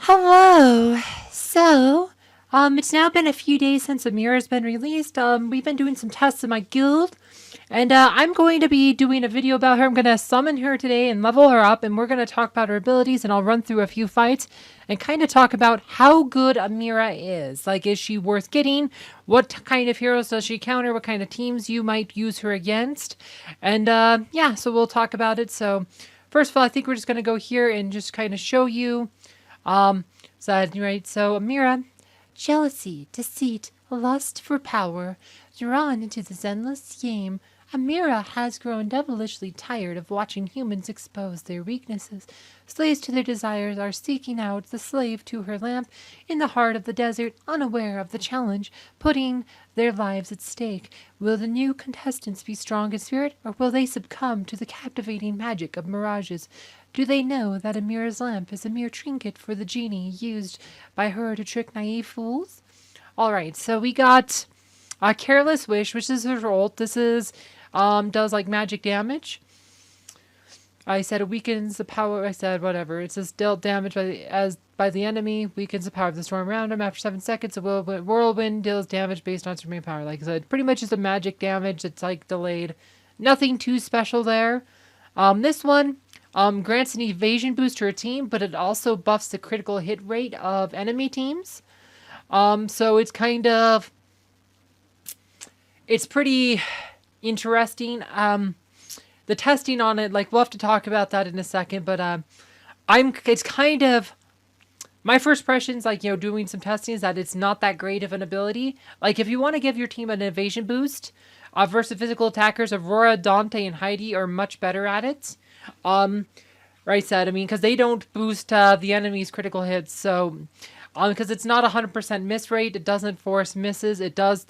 Hello. So, it's now been a few days since Amira's been released. We've been doing some tests in my guild, and I'm going to be doing a video about her. I'm going to summon her today and level her up, and we're going to talk about her abilities, and I'll run through a few fights and kind of talk about how good Amira is. Like, is she worth getting? What kind of heroes does she counter? What kind of teams you might use her against? And, yeah, so we'll talk about it. So, first of all, I think we're just going to go here and just kind of show you um, so Amira, jealousy, deceit, lust for power, drawn into this endless game, Amira has grown devilishly tired of watching humans expose their weaknesses. Slaves to their desires are seeking out the slave to her lamp in the heart of the desert, unaware of the challenge, putting their lives at stake. Will the new contestants be strong in spirit, or will they succumb to the captivating magic of mirages? Do they know that Amira's lamp is a mere trinket for the genie used by her to trick naive fools? Alright, so we got a Careless Wish, which is her ult. This is does like magic damage. I said it weakens the power. I said whatever. It says dealt damage by the enemy, weakens the power of the storm around him. After 7 seconds, a whirlwind deals damage based on its remaining power. Like I said, pretty much just a magic damage that's like delayed. Nothing too special there. This one grants an evasion boost to her team, but it also buffs the critical hit rate of enemy teams. So it's kind of it's pretty interesting. The testing on it, like we'll have to talk about that in a second, but it's kind of my first impressions, like, doing some testing, is that it's not that great of an ability. Like, if you want to give your team an evasion boost versus physical attackers, Aurora, Dante, and Heidi are much better at it. Right said. I mean, because they don't boost the enemy's critical hits, so because it's not 100% miss rate, it doesn't force misses. It does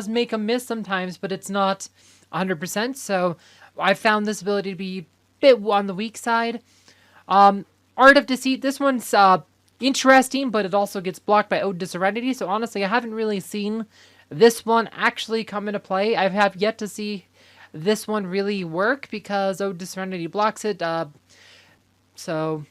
make a miss sometimes, but it's not 100%. So I found this ability to be a bit on the weak side. Art of Deceit. This one's interesting, but it also gets blocked by Ode to Serenity. So honestly, I haven't really seen this one actually come into play. I have yet to see this one really work because Ode to Serenity blocks it. So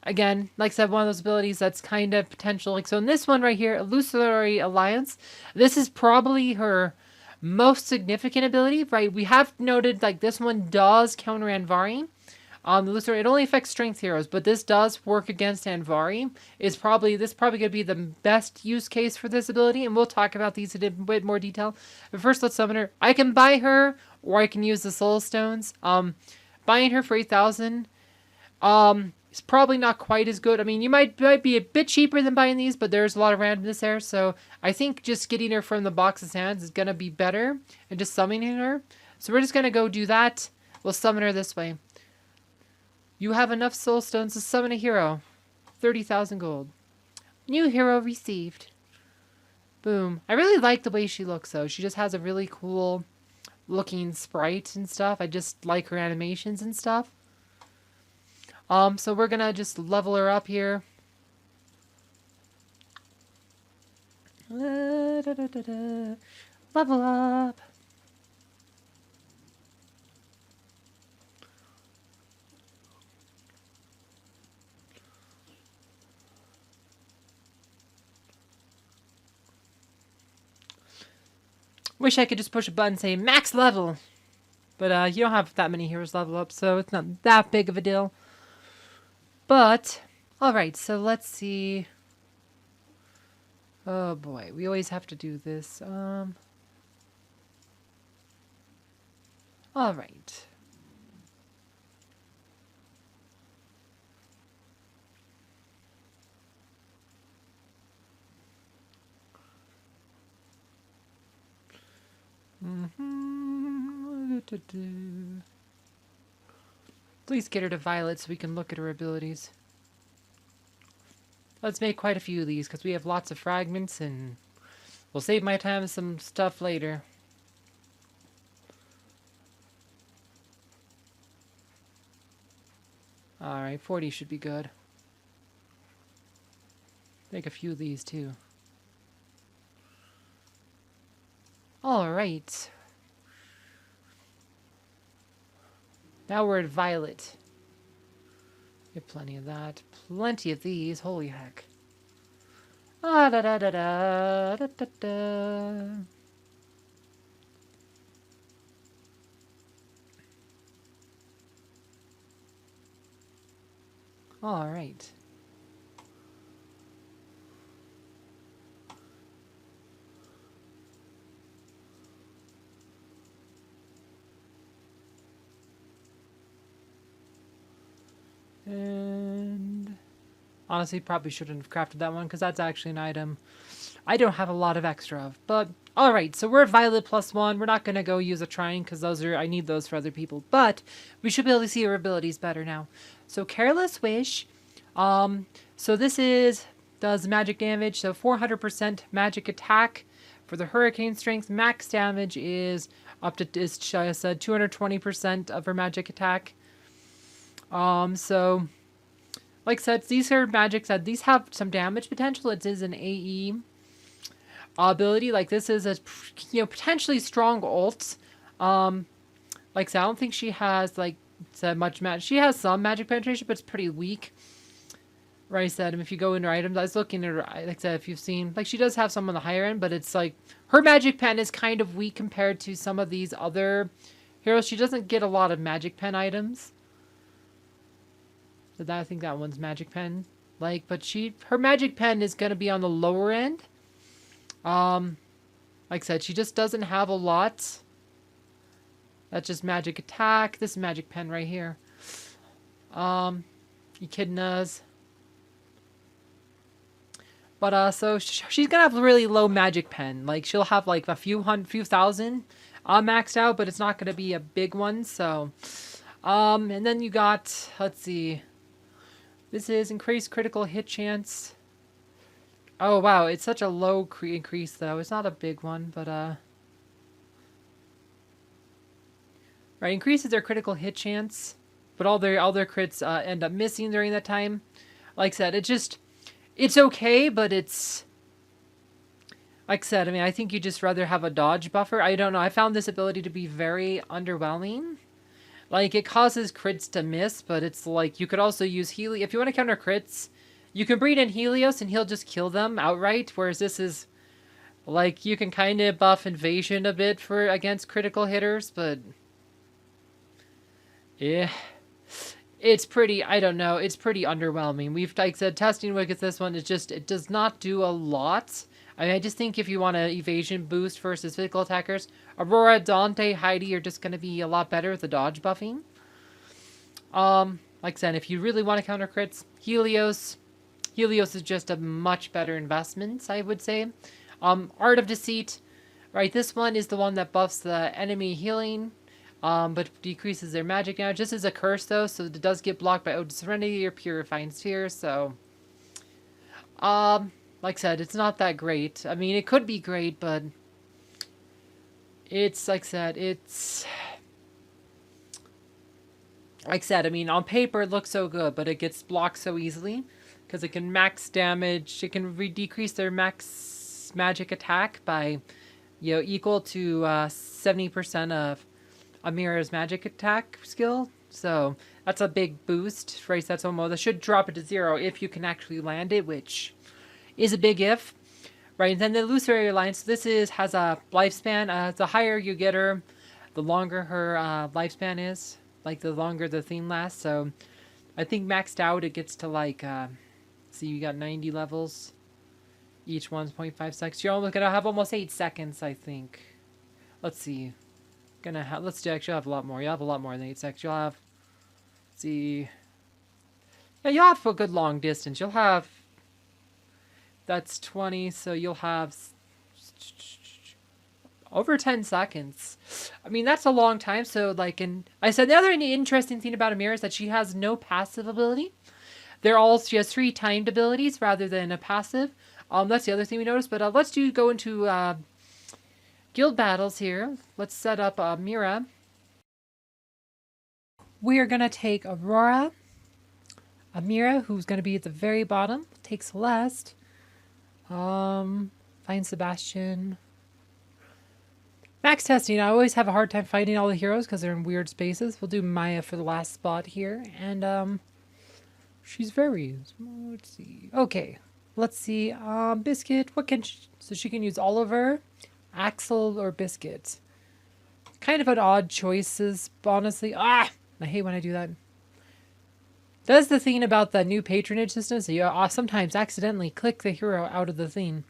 again, like I said, one of those abilities that's kind of potential. Like, so in this one right here, Illusory Alliance, this is probably her most significant ability, right? We have noted like this one does counter Anvari. It only affects strength heroes, but this does work against Anvari. This probably going to be the best use case for this ability, and we'll talk about these in a bit more detail. But first, let's summon her. I can buy her, or I can use the Soul Stones. Buying her for 8,000. It's probably not quite as good. I mean, you might be a bit cheaper than buying these, but there's a lot of randomness there. So I think just getting her from the box's hands is gonna be better, and just summoning her. So we're just gonna go do that. We'll summon her this way. You have enough soul stones to summon a hero. 30,000 gold. New hero received. Boom. I really like the way she looks, though. She just has a really cool looking sprite and stuff. I just like her animations and stuff. So we're gonna just level her up here. Level up. Wish I could just push a button and say max level. But you don't have that many heroes level up, so it's not that big of a deal. But, alright, so let's see. Oh boy, we always have to do this. Alright. Please get her to Violet so we can look at her abilities. Let's make quite a few of these because we have lots of fragments and we'll save my time with some stuff later. Alright, 40 should be good. Make a few of these too. Alright. Now we're at Violet. Get plenty of that. Plenty of these. Holy heck. Ah, da da da da da da da. All right. And honestly, probably shouldn't have crafted that one because that's actually an item I don't have a lot of extra of. But all right, so we're at Violet +1. We're not gonna go use a Trine because those are I need those for other people. But we should be able to see her abilities better now. So Careless Wish. So this does magic damage. So 400% magic attack for the Hurricane Strength. Max damage is up to 220% of her magic attack. So, like I said, these are magics that these have some damage potential. It is an AE ability. Like this is a potentially strong ult. Like I said, I don't think she has like much magic. She has some magic penetration, but it's pretty weak. Right, I said, if you go into items, I was looking at her. Like I said, if you've seen, like she does have some on the higher end, but it's like her magic pen is kind of weak compared to some of these other heroes. She doesn't get a lot of magic pen items. So I think that one's magic pen. Like, but her magic pen is gonna be on the lower end. Like I said, she just doesn't have a lot. That's just magic attack. This is magic pen right here. Echidnas. But so she's gonna have really low magic pen. Like she'll have like a few thousand maxed out, but it's not gonna be a big one. So, and then you got, let's see. This is increased critical hit chance. Oh wow, it's such a low increase though. It's not a big one, but right, increases their critical hit chance, but all their crits end up missing during that time. Like I said, it's okay, but it's like I said, I mean, I think you just rather have a dodge buffer. I don't know. I found this ability to be very underwhelming. Like, it causes crits to miss, but it's like, you could also use Helios. If you want to counter crits, you can breed in Helios and he'll just kill them outright, whereas this is, like, you can kind of buff Invasion a bit against critical hitters, but yeah, it's pretty, I don't know, it's pretty underwhelming. We've, like I said, testing with this one, it does not do a lot. I mean, I just think if you want an evasion boost versus physical attackers, Aurora, Dante, Heidi are just going to be a lot better with the dodge buffing. Like I said, if you really want to counter crits, Helios is just a much better investment, I would say. Art of Deceit, right? This one is the one that buffs the enemy healing, but decreases their magic damage. This is a curse though, so it does get blocked by Ode to Serenity or Purifying Sphere. So, like I said, it's not that great. I mean, it could be great, but it's, like I said, I mean, on paper it looks so good, but it gets blocked so easily because it can max damage. It can decrease their max magic attack by, equal to 70% of Amira's magic attack skill. So that's a big boost, right? That's almost, that should drop it to 0 if you can actually land it, which is a big if, right? And then the Illusory Alliance, this has a lifespan. The higher you get her, the longer her lifespan is, like the longer the theme lasts. So I think maxed out it gets to like, see, you got 90 levels. Each one's 0.5 seconds. You're almost gonna have almost 8 seconds, I think. Let's see. Actually have a lot more. You'll have a lot more than 8 seconds. You'll have, let's see. Yeah, you'll have a good long distance. You'll have, that's 20, so you'll have over 10 seconds. I mean, that's a long time. So, like, and I said the other interesting thing about Amira is that she has no passive ability. She has 3 timed abilities rather than a passive. That's the other thing we noticed. But let's go into guild battles here. Let's set up Amira. We are gonna take Aurora, Amira, who's gonna be at the very bottom. Take Celeste. Find Sebastian. Max testing. I always have a hard time finding all the heroes because they're in weird spaces. We'll do Maya for the last spot here. And She's very small. Let's see. Okay. Let's see. Biscuit. What can she... So she can use Oliver, Axel, or Biscuit. Kind of an odd choices, honestly. Ah! I hate when I do that. That's the thing about the new patronage system. So you sometimes accidentally click the hero out of the thing.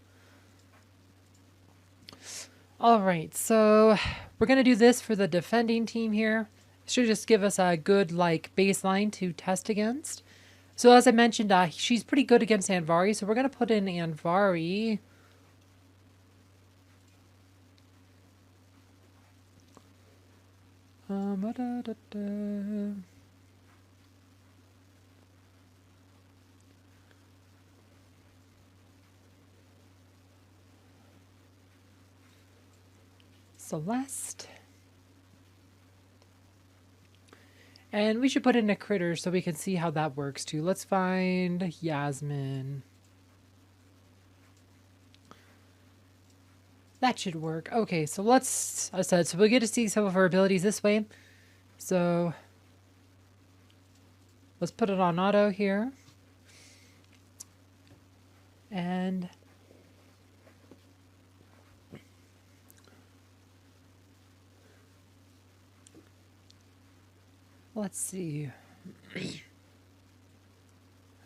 Alright, so we're going to do this for the defending team here. It should just give us a good, like, baseline to test against. So as I mentioned, she's pretty good against Anvari, so we're going to put in Anvari. Celeste. And we should put in a critter so we can see how that works too. Let's find Yasmin. That should work. Okay, so let's, as I said, so we'll get to see some of her abilities this way. So let's put it on auto here. And let's see.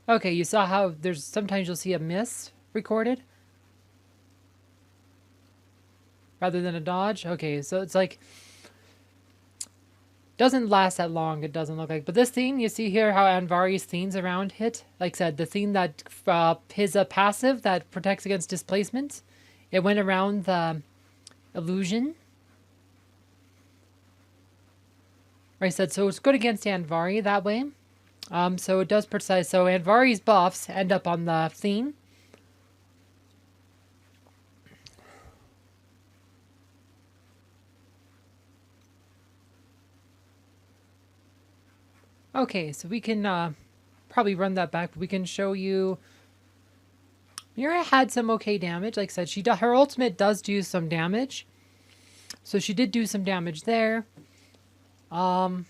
Okay, you saw how there's sometimes you'll see a miss recorded rather than a dodge. Okay, so it's like doesn't last that long, it doesn't look like. But this thing, you see here how Anvari's themes around hit. Like I said, the theme that his passive that protects against displacement, it went around the illusion. I said, so it's good against Anvari that way. So it does precise. So Anvari's buffs end up on the theme. Okay, so we can probably run that back. But we can show you. Amira had some okay damage. Like I said, her ultimate does do some damage. So she did do some damage there. So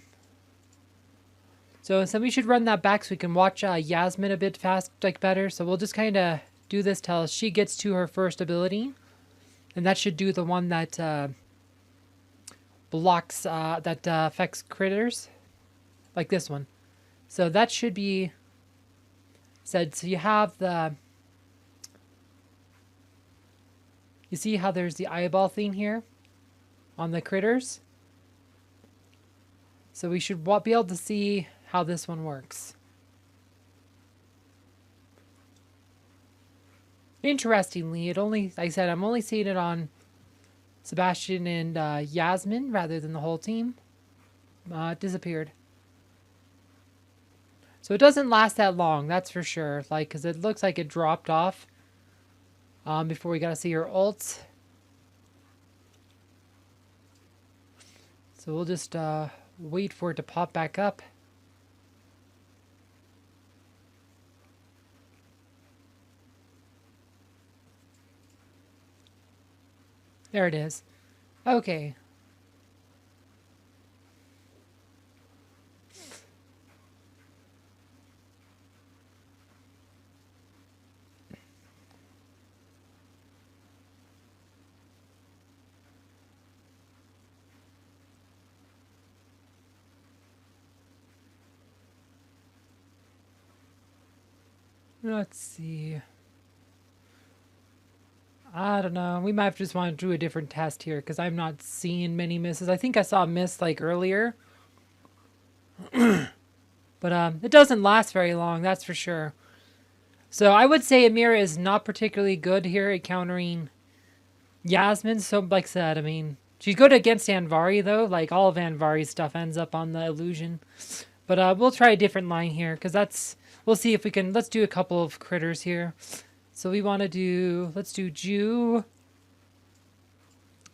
we should run that back so we can watch Yasmin a bit better. So we'll just kind of do this till she gets to her first ability. And that should do the one that blocks, that affects critters. Like this one. So that should be said. So you have the... You see how there's the eyeball thing here on the critters? So we should be able to see how this one works. Interestingly, it only, like I said, I'm only seeing it on Sebastian and Yasmin rather than the whole team. It disappeared. So it doesn't last that long, that's for sure. Like, because it looks like it dropped off before we got to see her ult. So we'll just wait for it to pop back up. There it is. Okay. Let's see. I don't know. We might have just want to do a different test here because I'm not seeing many misses. I think I saw a miss like earlier. But it doesn't last very long, that's for sure. So I would say Amira is not particularly good here at countering Yasmin. So like I said, I mean, she's good against Anvari though. Like all of Anvari's stuff ends up on the illusion. But we'll try a different line here because that's... We'll see if we can... Let's do a couple of critters here. So we want to do... Let's do Jew,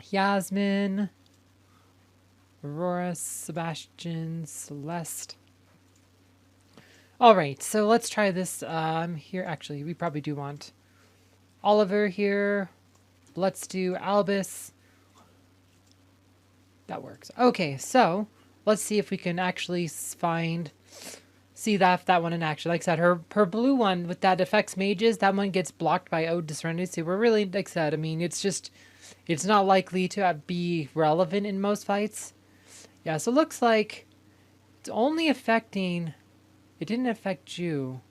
Yasmin, Aurora, Sebastian, Celeste. Alright, so let's try this here. Actually, we probably do want Oliver here. Let's do Albus. That works. Okay, so let's see if we can actually find see that one in action. Like I said, her blue one with that affects mages, that one gets blocked by Ode to Serenity. So we're really, like I said, I mean, it's not likely to be relevant in most fights. Yeah, so it looks like it's only affecting. It didn't affect you.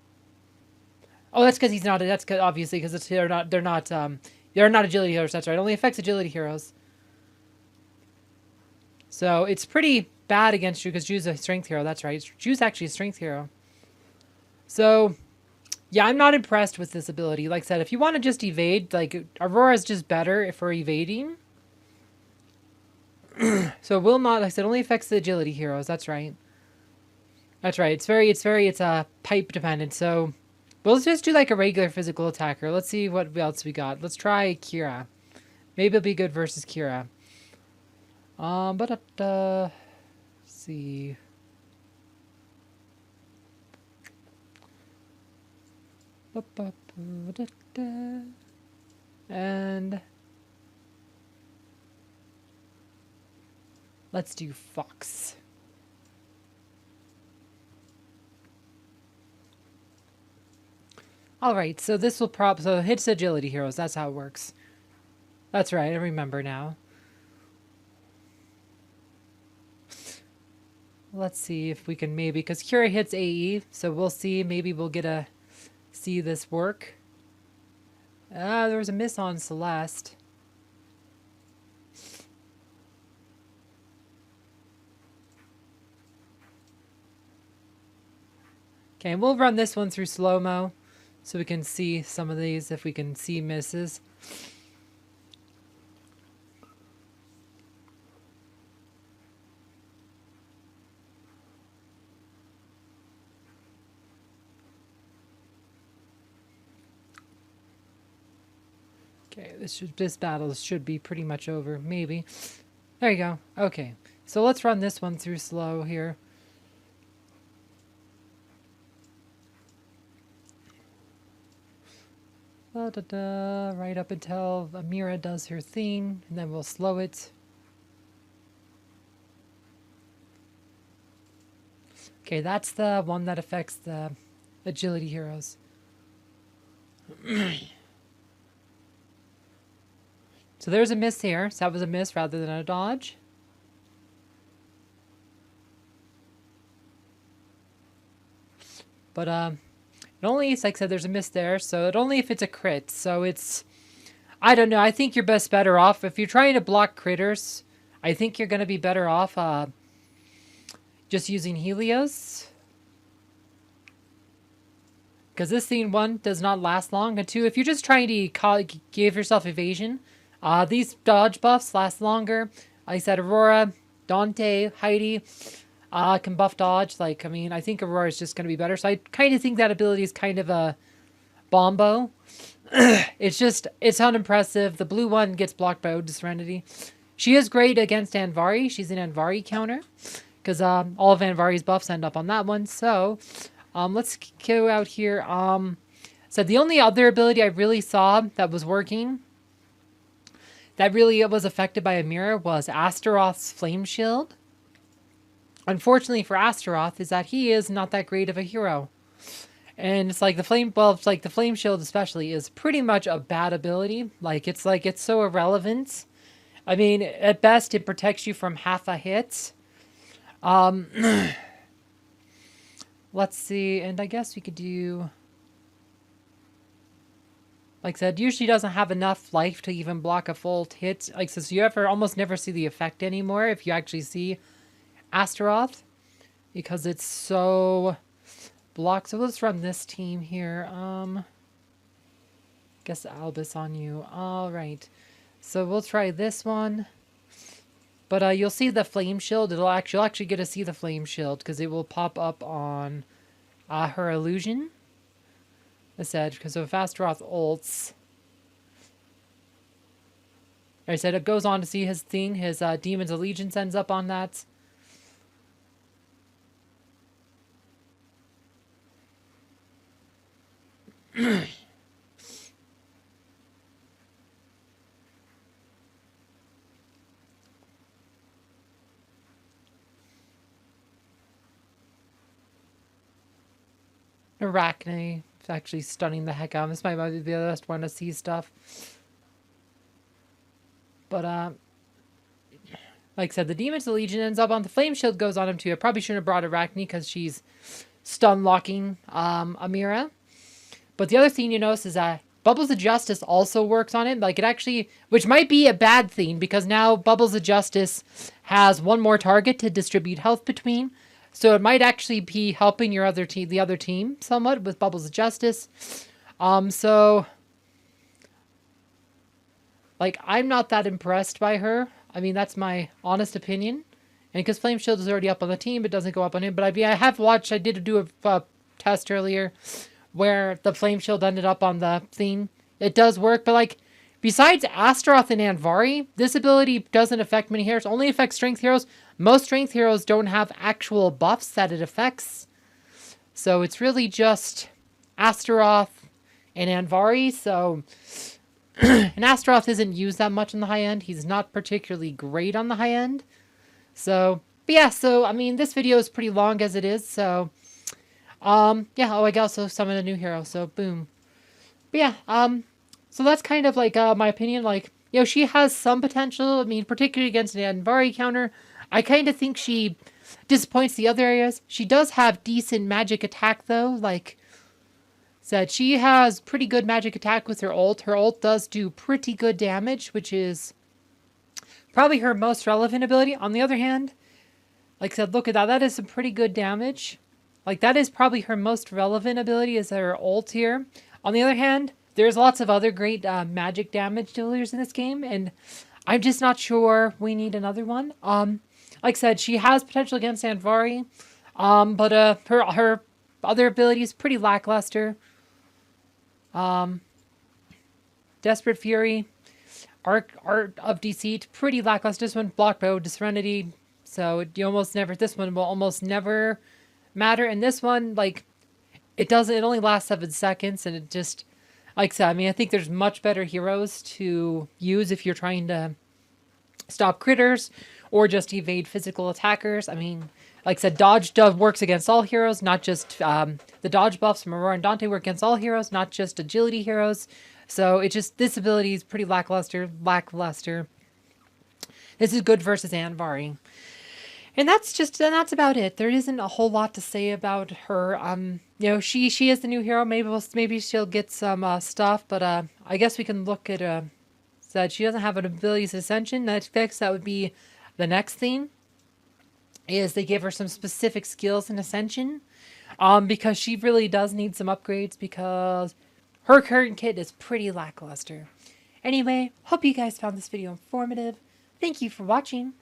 Oh, that's because he's not. That's cause, obviously because they're not agility heroes. That's right. It only affects agility heroes. So it's pretty bad against you because Ju's a strength hero. That's right. Ju's actually a strength hero. So yeah, I'm not impressed with this ability. Like I said, if you want to just evade, like Aurora's just better for evading. So it will not. Like I said, only affects the agility heroes. That's right. That's right. It's pipe dependent. So we'll just do like a regular physical attacker. Let's see what else we got. Let's try Kira. Maybe it'll be good versus Kira. But let's see. And let's do Fox. Alright, so this will so it hits agility heroes, that's how it works. That's right, I remember now. Let's see if we can maybe, because Kira hits AE, so we'll see, maybe we'll see this work. There was a miss on Celeste. Okay, we'll run this one through slow-mo so we can see some of these, if we can see misses. Okay, this battle should be pretty much over, maybe. There you go. Okay, so let's run this one through slow here. Right up until Amira does her thing, and then we'll slow it. Okay, that's the one that affects the agility heroes. So there's a miss here. So that was a miss rather than a dodge. But it only, like I said, there's a miss there. So it only if it's a crit. So it's, I don't know. I think you're better off if you're trying to block critters. I think you're going to be better off just using Helios. Because this thing, one, does not last long. And two, if you're just trying to give yourself evasion, these dodge buffs last longer. Like I said, Aurora, Dante, Heidi can buff dodge. Like, I mean, I think Aurora is just going to be better. So I kind of think that ability is kind of a bombo. It's unimpressive. The blue one gets blocked by Ode to Serenity. She is great against Anvari. She's an Anvari counter. Because all of Anvari's buffs end up on that one. So let's go out here. So the only other ability I really saw that was working, that really was affected by Amira, was Astaroth's Flame Shield. Unfortunately for Astaroth is that he is not that great of a hero. And it's like the Flame Shield especially is pretty much a bad ability. It's so irrelevant. I mean, at best it protects you from half a hit. Let's see, and I guess we could do, like I said, usually doesn't have enough life to even block a full hit. Like, so you almost never see the effect anymore if you actually see Astaroth, because it's so blocked. So let's run this team here. Guess Albus on you. All right, so we'll try this one. But you'll see the Flame Shield. You'll actually get to see the Flame Shield because it will pop up on her illusion. I said, because if Astaroth ults, I said it goes on to see his thing. His Demon's Allegiance ends up on that. Arachne. It's actually stunning the heck out of him. This might be the best one to see stuff. But, like I said, the Demon to Legion ends up on the Flame Shield goes on him too. I probably shouldn't have brought Arachne because she's stun locking Amira. But the other thing you notice is that Bubbles of Justice also works on it. Like it actually, which might be a bad thing because now Bubbles of Justice has one more target to distribute health between. So it might actually be helping your other team, the other team, somewhat with Bubbles of Justice. So like I'm not that impressed by her. I mean that's my honest opinion. And because Flame Shield is already up on the team, it doesn't go up on him. But I have watched. I did do a test earlier where the Flame Shield ended up on the thing. It does work, but like besides Astaroth and Anvari, this ability doesn't affect many heroes. It only affects strength heroes. Most strength heroes don't have actual buffs that it affects. So it's really just Astaroth and Anvari. So and Astaroth isn't used that much on the high end. He's not particularly great on the high end. So, but yeah, so I mean this video is pretty long as it is, so yeah, oh I also summoned a new hero, so boom. But yeah, so that's kind of like my opinion. Like, you know, she has some potential. I mean, particularly against an Anvari counter. I kind of think she disappoints the other areas. She does have decent magic attack though. Like said, she has pretty good magic attack with her ult. Her ult does do pretty good damage, which is probably her most relevant ability. On the other hand, like I said, look at that. That is some pretty good damage. Like, that is probably her most relevant ability is her ult here. On the other hand, there's lots of other great magic damage dealers in this game, and I'm just not sure we need another one. Like I said, she has potential against Anvari, but her other ability is pretty lackluster. Desperate Fury, Art of Deceit, pretty lackluster. This one blocked by Serenity, so this one will almost never matter. And this one, like, it only lasts 7 seconds, and it just, like I said, I mean, I think there's much better heroes to use if you're trying to stop critters or just evade physical attackers. I mean, like I said, dodge works against all heroes, not just the dodge buffs from Aurora and Dante work against all heroes, not just agility heroes. So it just, this ability is pretty lackluster. This is good versus Anvari. And that's about it. There isn't a whole lot to say about her. You know, she is the new hero. Maybe she'll get some stuff, but I guess we can look at that she doesn't have an abilities ascension. That would be the next thing. Is they give her some specific skills in ascension, because she really does need some upgrades because her current kit is pretty lackluster. Anyway, hope you guys found this video informative. Thank you for watching.